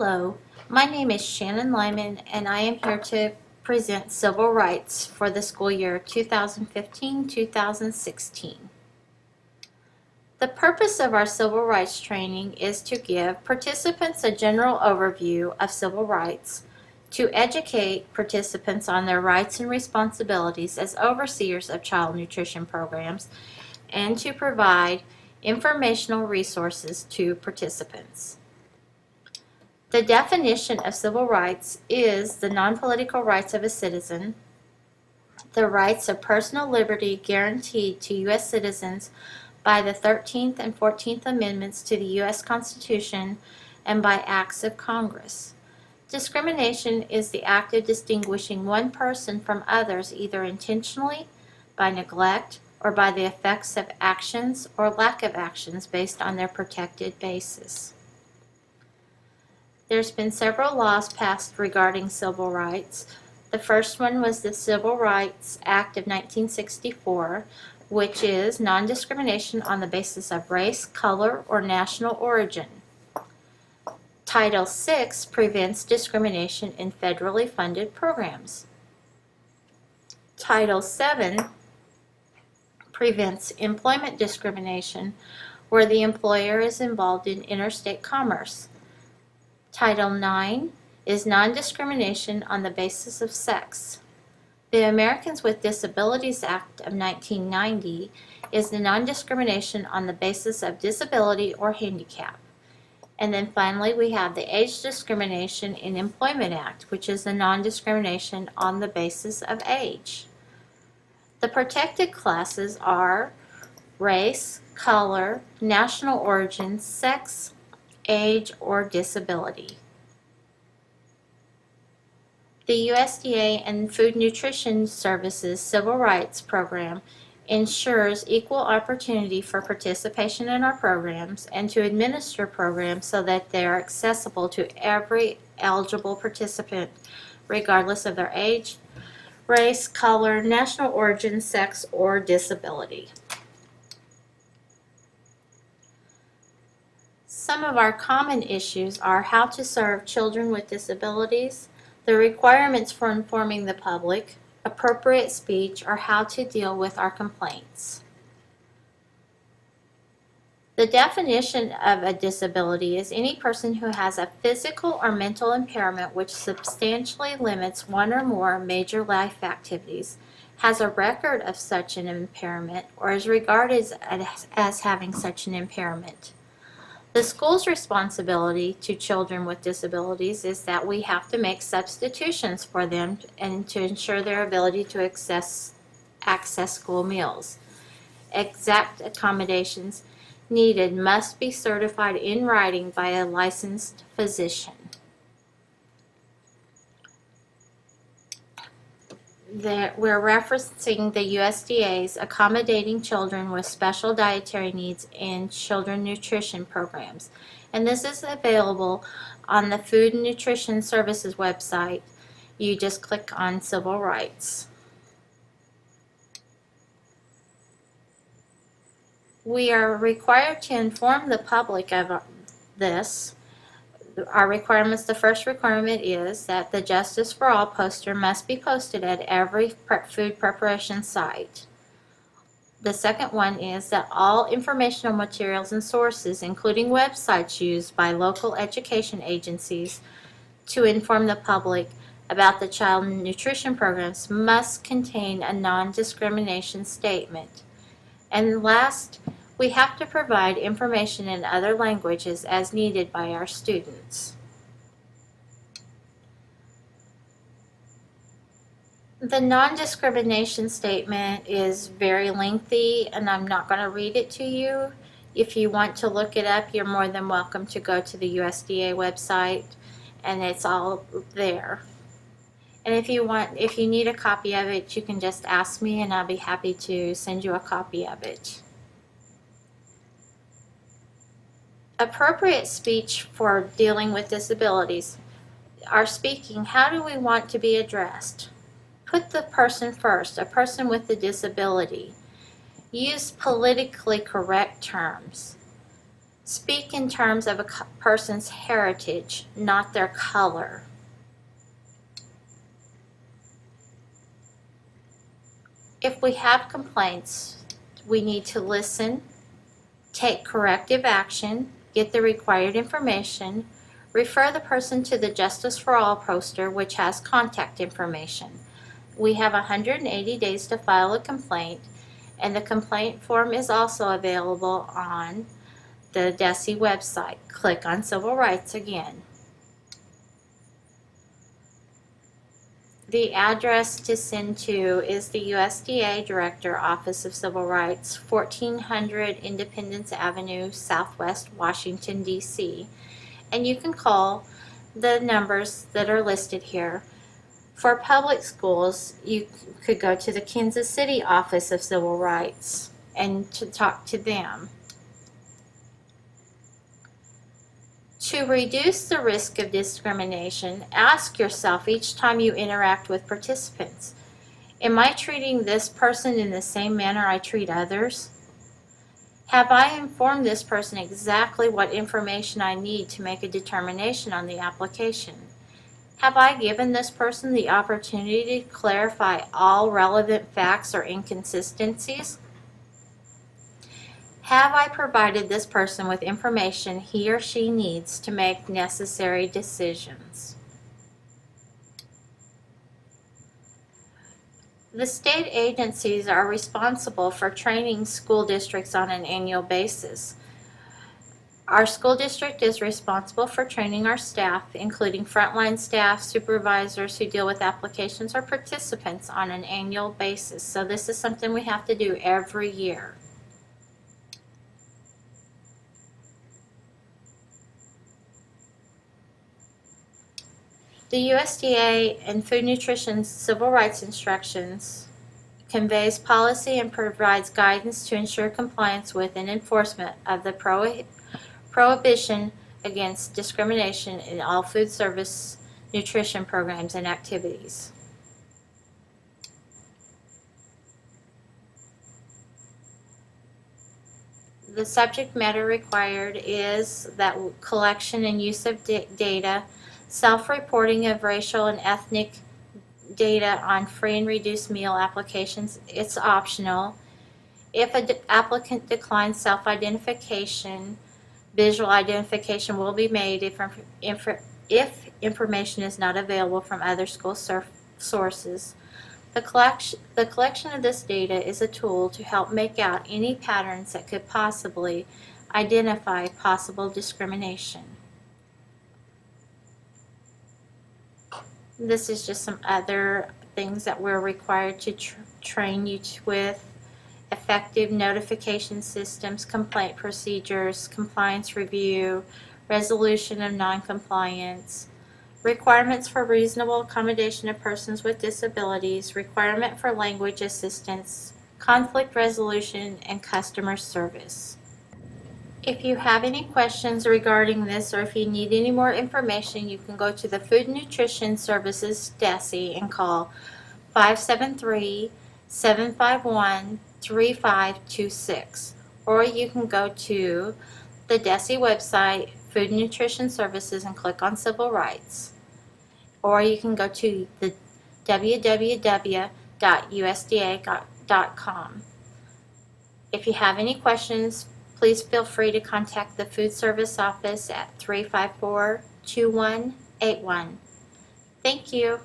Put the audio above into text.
Hello, my name is Shannon Lyman and I am here to present civil rights for the school year 2015-2016. The purpose of our civil rights training is to give participants a general overview of civil rights, to educate participants on their rights and responsibilities as overseers of child nutrition programs, and to provide informational resources to participants. The definition of civil rights is the non-political rights of a citizen, the rights of personal liberty guaranteed to U.S. citizens by the 13th and 14th Amendments to the U.S. Constitution and by acts of Congress. Discrimination is the act of distinguishing one person from others either intentionally, by neglect, or by the effects of actions or lack of actions based on their protected basis. There's been several laws passed regarding civil rights. The first one was the Civil Rights Act of 1964, which is non-discrimination on the basis of race, color, or national origin. Title VI prevents discrimination in federally funded programs. Title VII prevents employment discrimination where the employer is involved in interstate commerce. Title IX is non-discrimination on the basis of sex. The Americans with Disabilities Act of 1990 is the non-discrimination on the basis of disability or handicap. And then finally we have the Age Discrimination in Employment Act, which is the non-discrimination on the basis of age. The protected classes are race, color, national origin, sex, age, or disability. The USDA and Food Nutrition Services Civil Rights Program ensures equal opportunity for participation in our programs and to administer programs so that they are accessible to every eligible participant regardless of their age, race, color, national origin, sex, or disability. Some of our common issues are how to serve children with disabilities, the requirements for informing the public, appropriate speech, or how to deal with our complaints. The definition of a disability is any person who has a physical or mental impairment which substantially limits one or more major life activities, has a record of such an impairment, or is regarded as having such an impairment. The school's responsibility to children with disabilities is that we have to make substitutions for them and to ensure their ability to access school meals. Exact accommodations needed must be certified in writing by a licensed physician. We're referencing the USDA's Accommodating Children with Special Dietary Needs in Children Nutrition Programs, and this is available on the Food and Nutrition Services website. You just click on Civil Rights. We are required to inform the public of this. Our requirements, the first requirement is that the Justice for All poster must be posted at every food preparation site. The second one is that all informational materials and sources, including websites used by local education agencies to inform the public about the child nutrition programs, must contain a non-discrimination statement. And last, we have to provide information in other languages as needed by our students. The non-discrimination statement is very lengthy and I'm not going to read it to you. If you want to look it up, you're more than welcome to go to the USDA website and it's all there. And if you need a copy of it, you can just ask me and I'll be happy to send you a copy of it. Appropriate speech for dealing with disabilities. Our speaking, how do we want to be addressed? Put the person first, a person with a disability. Use politically correct terms. Speak in terms of a person's heritage, not their color. If we have complaints, we need to listen, take corrective action, get the required information, refer the person to the Justice for All poster, which has contact information. We have 180 days to file a complaint, and the complaint form is also available on the DESE website. Click on Civil Rights again. The address to send to is the USDA Director, Office of Civil Rights, 1400 Independence Avenue, Southwest Washington, D.C. And you can call the numbers that are listed here. For public schools, you could go to the Kansas City Office of Civil Rights and to talk to them. To reduce the risk of discrimination, ask yourself each time you interact with participants, am I treating this person in the same manner I treat others? Have I informed this person exactly what information I need to make a determination on the application? Have I given this person the opportunity to clarify all relevant facts or inconsistencies? Have I provided this person with information he or she needs to make necessary decisions? The state agencies are responsible for training school districts on an annual basis. Our school district is responsible for training our staff, including frontline staff, supervisors who deal with applications, or participants on an annual basis. So this is something we have to do every year. The USDA and Food Nutrition Civil Rights Instructions conveys policy and provides guidance to ensure compliance with and enforcement of the prohibition against discrimination in all food service nutrition programs and activities. The subject matter required is that collection and use of data, self-reporting of racial and ethnic data on free and reduced meal applications. It's optional. If an applicant declines self-identification, visual identification will be made if information is not available from other school sources. The collection of this data is a tool to help make out any patterns that could possibly identify possible discrimination. This is just some other things that we're required to train you with: effective notification systems, complaint procedures, compliance review, resolution of noncompliance, requirements for reasonable accommodation of persons with disabilities, requirement for language assistance, conflict resolution, and customer service. If you have any questions regarding this, or if you need any more information, you can go to the Food and Nutrition Services DESE and call 573-751-3526. Or you can go to the DESE website, Food and Nutrition Services, and click on Civil Rights. Or you can go to the www.usda.com. If you have any questions, please feel free to contact the Food Service Office at 354-2181. Thank you.